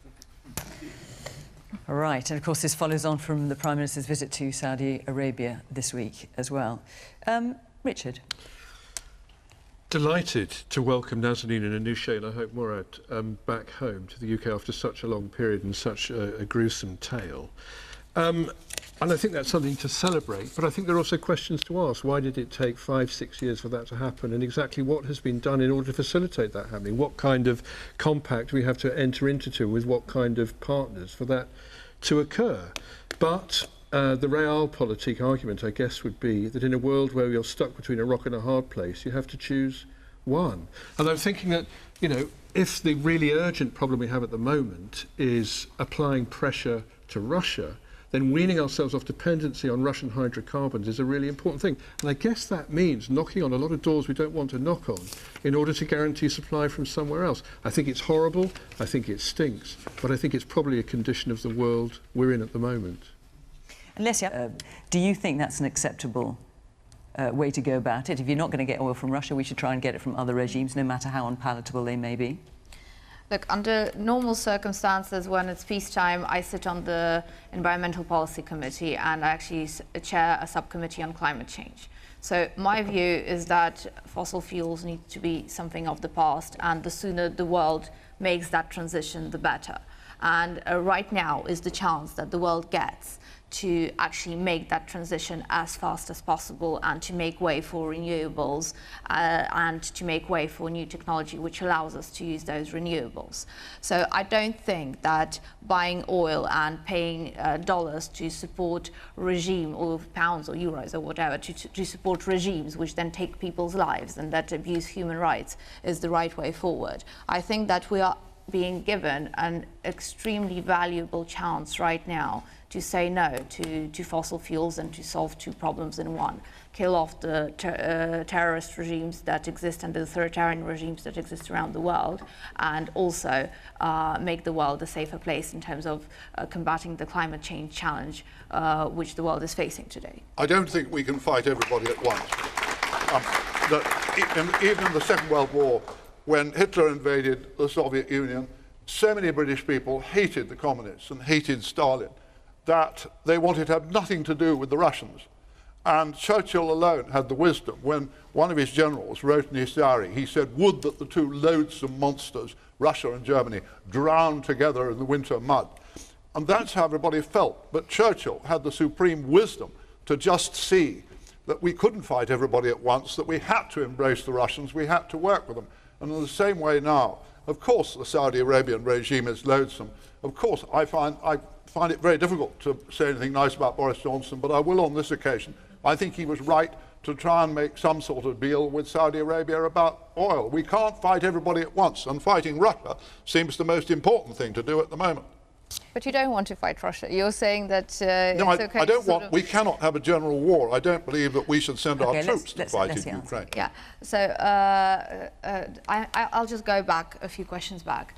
All right, and of course this follows on from the Prime Minister's visit to Saudi Arabia this week as well. Richard? Delighted to welcome Nazanin and Anousheh and I hope Murad back home to the UK after such a long period and such a gruesome tale. And I think that's something to celebrate, but I think there are also questions to ask. Why did it take 5-6 years for that to happen, and exactly what has been done in order to facilitate that happening? What kind of compact we have to enter into with what kind of partners for that to occur? But the realpolitik argument, I guess, would be that in a world where you're stuck between a rock and a hard place, you have to choose one. And I'm thinking that, you know, if the really urgent problem we have at the moment is applying pressure to Russia, then weaning ourselves off dependency on Russian hydrocarbons is a really important thing. And I guess that means knocking on a lot of doors we don't want to knock on in order to guarantee supply from somewhere else. I think it's horrible, I think it stinks, but I think it's probably a condition of the world we're in at the moment. And Lesia, do you think that's an acceptable way to go about it? If you're not going to get oil from Russia, we should try and get it from other regimes, no matter how unpalatable they may be? Look, under normal circumstances, when it's peacetime, I sit on the Environmental Policy Committee and I actually chair a subcommittee on climate change. So my view is that fossil fuels need to be something of the past, and the sooner the world makes that transition, the better. And right now is the chance that the world gets to actually make that transition as fast as possible and to make way for renewables and to make way for new technology which allows us to use those renewables. So I don't think that buying oil and paying dollars to support regime, or pounds or euros or whatever, to support regimes which then take people's lives and that abuse human rights is the right way forward. I think that we are being given an extremely valuable chance right now to say no to fossil fuels and to solve two problems in one. Kill off the terrorist regimes that exist and the authoritarian regimes that exist around the world, and also make the world a safer place in terms of combating the climate change challenge which the world is facing today. I don't think we can fight everybody at once. Even in the Second World War, when Hitler invaded the Soviet Union, so many British people hated the communists and hated Stalin that they wanted to have nothing to do with the Russians. And Churchill alone had the wisdom, when one of his generals wrote in his diary, he said, "Would that the two loathsome monsters, Russia and Germany, drowned together in the winter mud." And that's how everybody felt. But Churchill had the supreme wisdom to just see that we couldn't fight everybody at once, that we had to embrace the Russians, we had to work with them. And in the same way now, of course the Saudi Arabian regime is loathsome. Of course I find it very difficult to say anything nice about Boris Johnson, but I will on this occasion. I think he was right to try and make some sort of deal with Saudi Arabia about oil. We can't fight everybody at once, and fighting Russia seems the most important thing to do at the moment. But you don't want to fight Russia. You're saying that No, it's okay I don't to sort want. We cannot have a general war. I don't believe that we should send our troops to fight in Ukraine. Yeah. So I'll just go back a few questions back.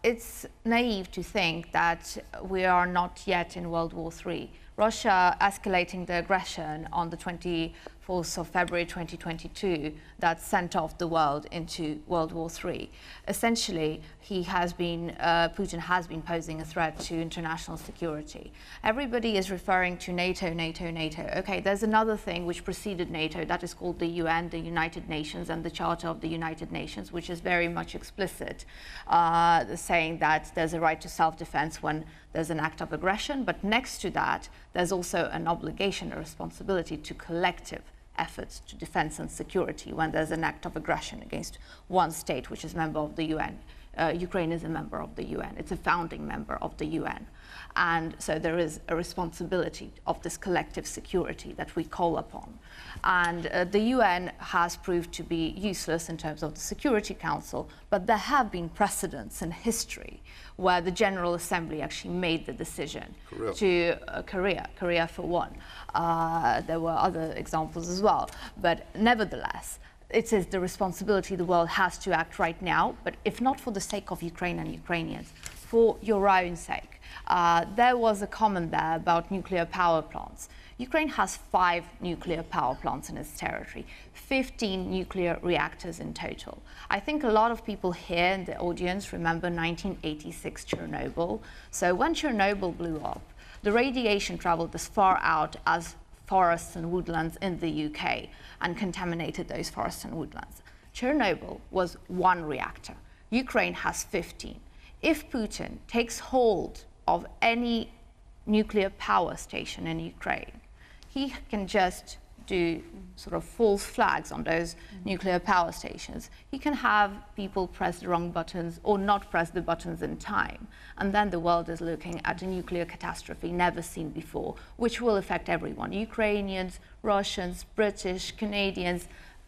It's naive to think that we are not yet in World War III. Russia escalating the aggression on the 24th of February 2022 that sent off the world into World War III. Essentially, Putin has been posing a threat to international security. Everybody is referring to NATO, NATO, NATO. Okay, there's another thing which preceded NATO that is called the UN, the United Nations, and the Charter of the United Nations, which is very much explicit, saying that there's a right to self-defense when there's an act of aggression, but next to that, there's also an obligation, a responsibility to collective efforts to defense and security when there's an act of aggression against one state which is a member of the UN. Ukraine is a member of the UN. It's a founding member of the UN. And so there is a responsibility of this collective security that we call upon. And the UN has proved to be useless in terms of the Security Council, but there have been precedents in history where the General Assembly actually made the decision to Korea for one. There were other examples as well, but nevertheless, it is the responsibility the world has to act right now, but if not for the sake of Ukraine and Ukrainians, for your own sake. There was a comment there about nuclear power plants. Ukraine has 5 nuclear power plants in its territory, 15 nuclear reactors in total. I think a lot of people here in the audience remember 1986 Chernobyl. So when Chernobyl blew up, the radiation traveled as far out as forests and woodlands in the UK and contaminated those forests and woodlands. Chernobyl was 1 reactor. Ukraine has 15. If Putin takes hold of any nuclear power station in Ukraine, he can just do sort of false flags on those nuclear power stations. He can have people press the wrong buttons or not press the buttons in time. And then the world is looking at a nuclear catastrophe never seen before, which will affect everyone, Ukrainians, Russians, British, Canadians,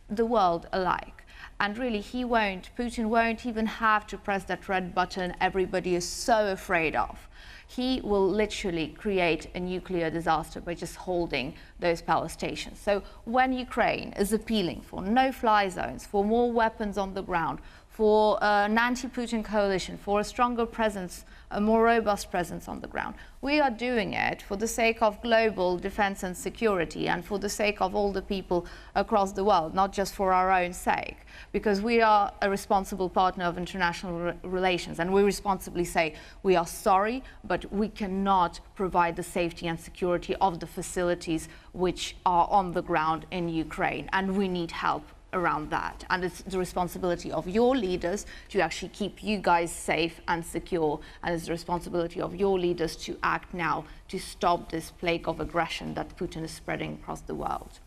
the world alike. And really, Putin won't even have to press that red button everybody is so afraid of. He will literally create a nuclear disaster by just holding those power stations. So when Ukraine is appealing for no-fly zones, for more weapons on the ground, for an anti-Putin coalition, for a stronger presence, a more robust presence on the ground, we are doing it for the sake of global defense and security and for the sake of all the people across the world, not just for our own sake, because we are a responsible partner of international relations, and we responsibly say we are sorry, but we cannot provide the safety and security of the facilities which are on the ground in Ukraine, and we need help around that. And it's the responsibility of your leaders to actually keep you guys safe and secure, and it's the responsibility of your leaders to act now to stop this plague of aggression that Putin is spreading across the world.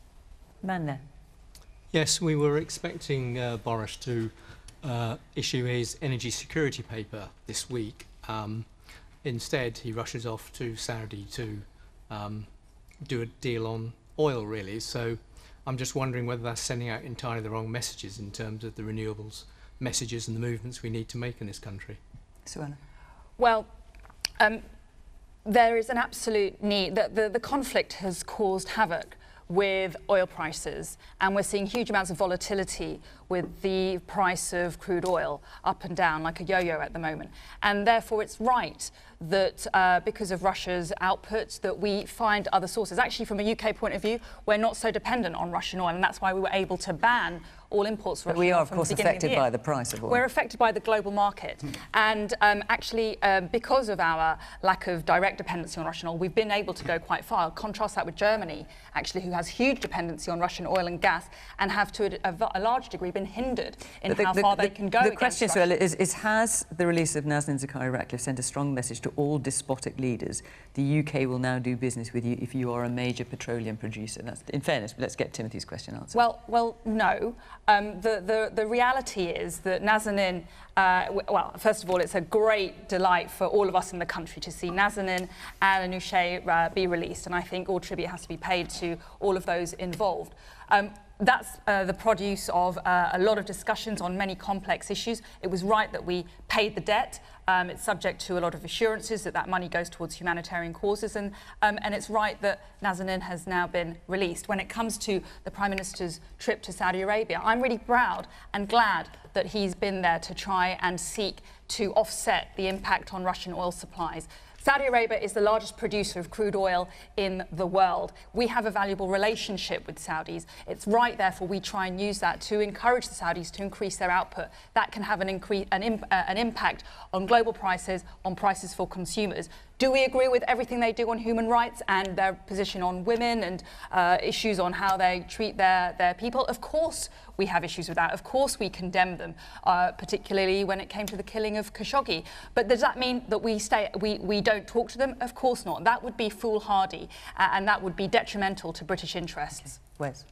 Manne. Yes, we were expecting Boris to issue his energy security paper this week. Instead, he rushes off to Saudi to do a deal on oil, really. So I'm just wondering whether that's sending out entirely the wrong messages in terms of the renewables messages and the movements we need to make in this country. Suella. Well, there is an absolute need. The conflict has caused havoc with oil prices, and we're seeing huge amounts of volatility with the price of crude oil up and down like a yo-yo at the moment. And therefore it's right that because of Russia's output that we find other sources. Actually, from a UK point of view, we're not so dependent on Russian oil, and that's why we were able to ban all imports of Russian oil. But we are, of course, affected by the price of oil. We're affected by the global market. And actually, because of our lack of direct dependency on Russian oil, we've been able to go quite far. Contrast that with Germany, actually, who has huge dependency on Russian oil and gas and have, to a large degree, been hindered in how far they can go The against question, Russia. Suella, is has the release of Nazanin Zaghari-Ratcliffe sent a strong message to all despotic leaders? The UK will now do business with you if you are a major petroleum producer. That's, in fairness, let's get Timothy's question answered. Well, no. The reality is that Nazanin, well, first of all, it's a great delight for all of us in the country to see Nazanin and Anousheh be released, and I think all tribute has to be paid to all of those involved. That's the produce of a lot of discussions on many complex issues. It was right that we paid the debt. It's subject to a lot of assurances that that money goes towards humanitarian causes, and it's right that Nazanin has now been released. When it comes to the Prime Minister's trip to Saudi Arabia, I'm really proud and glad that he's been there to try and seek to offset the impact on Russian oil supplies. Saudi Arabia is the largest producer of crude oil in the world. We have a valuable relationship with Saudis. It's right, therefore, we try and use that to encourage the Saudis to increase their output. That can have an impact on global prices, on prices for consumers. Do we agree with everything they do on human rights and their position on women and issues on how they treat their people? Of course we have issues with that. Of course we condemn them, particularly when it came to the killing of Khashoggi. But does that mean that we don't talk to them? Of course not. That would be foolhardy and that would be detrimental to British interests. Wes?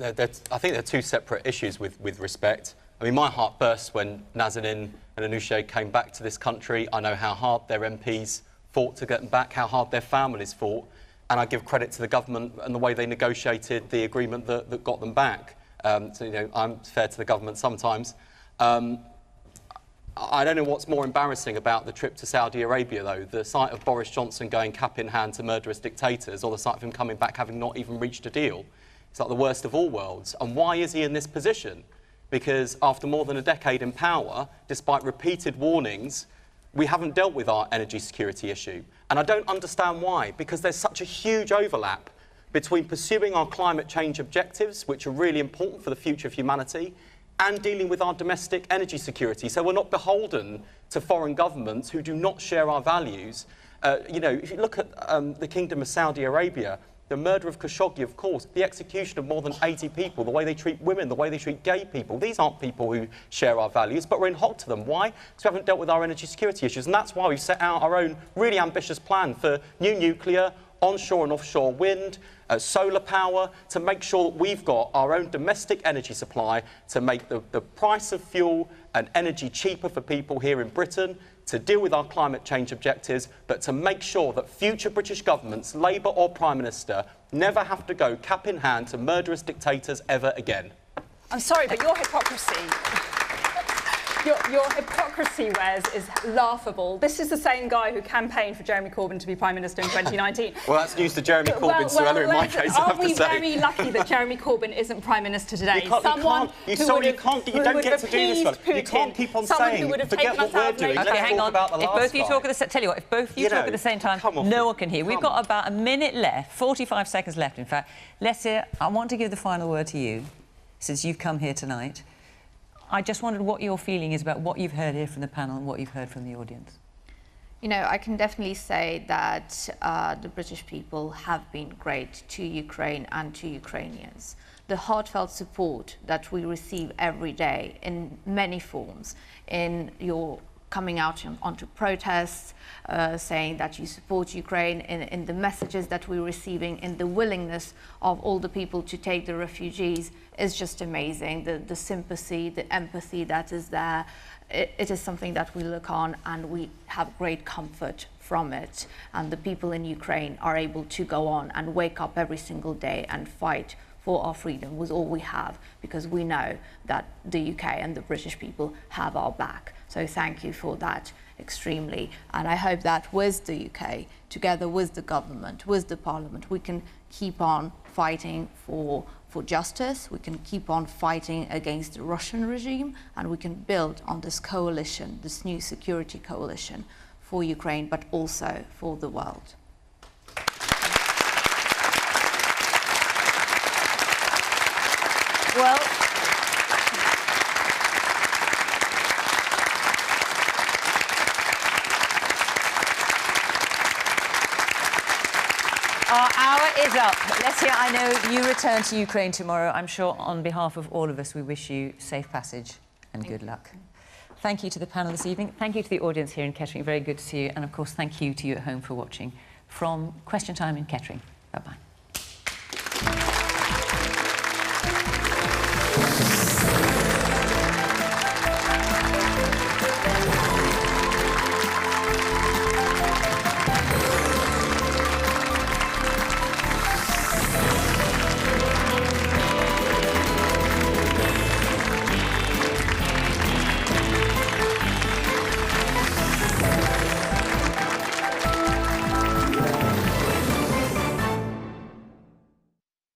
I think they're two separate issues with respect. I mean, my heart burst when Nazanin and Anousheh came back to this country. I know how hard their MPs fought to get them back, how hard their families fought, and I give credit to the government and the way they negotiated the agreement that got them back. So, you know, I'm fair to the government sometimes. I don't know what's more embarrassing about the trip to Saudi Arabia, though, the sight of Boris Johnson going cap in hand to murderous dictators, or the sight of him coming back having not even reached a deal. It's like the worst of all worlds. And why is he in this position? Because after more than a decade in power, despite repeated warnings, we haven't dealt with our energy security issue. And I don't understand why, because there's such a huge overlap between pursuing our climate change objectives, which are really important for the future of humanity, and dealing with our domestic energy security. So we're not beholden to foreign governments who do not share our values. You know, if you look at the Kingdom of Saudi Arabia, the murder of Khashoggi, of course, the execution of more than 80 people, the way they treat women, the way they treat gay people. These aren't people who share our values, but we're in hot to them. Why? Because we haven't dealt with our energy security issues. And that's why we've set out our own really ambitious plan for new nuclear, onshore and offshore wind, solar power, to make sure that we've got our own domestic energy supply to make the price of fuel and energy cheaper for people here in Britain, to deal with our climate change objectives, but to make sure that future British governments, Labour or Prime Minister, never have to go cap in hand to murderous dictators ever again. I'm sorry, but your hypocrisy... Your hypocrisy, Wes, is laughable. This is the same guy who campaigned for Jeremy Corbyn to be Prime Minister in 2019. Well, that's news to Jeremy Corbyn, Suella, in my case, I have to say. Are we very lucky that Jeremy Corbyn isn't Prime Minister today? You don't get to do this, Suella. You can't keep on saying, forget what we're doing, Okay, hang on. About the if both of you guy. talk at the tell you what, if both of you talk at the same time, no one can hear. We've got about a minute left, 45 seconds left, in fact. Lesia, I want to give the final word to you, since you've come here tonight. I just wondered what your feeling is about what you've heard here from the panel and what you've heard from the audience. You know, I can definitely say that the British people have been great to Ukraine and to Ukrainians. The heartfelt support that we receive every day in many forms, in your coming out onto protests, saying that you support Ukraine, in the messages that we're receiving, in the willingness of all the people to take the refugees, is just amazing. The sympathy, the empathy that is there, it is something that we look on and we have great comfort from it. And the people in Ukraine are able to go on and wake up every single day and fight for our freedom with all we have, because we know that the UK and the British people have our back. So thank you for that extremely. And I hope that with the UK, together with the government, with the Parliament, we can keep on fighting for justice, we can keep on fighting against the Russian regime, and we can build on this coalition, this new security coalition for Ukraine, but also for the world. Well, our hour is up. Lesia, I know you return to Ukraine tomorrow. I'm sure on behalf of all of us, we wish you safe passage and good luck. Thank you to the panel this evening. Thank you to the audience here in Kettering. Very good to see you. And, of course, thank you to you at home for watching from Question Time in Kettering. Bye-bye.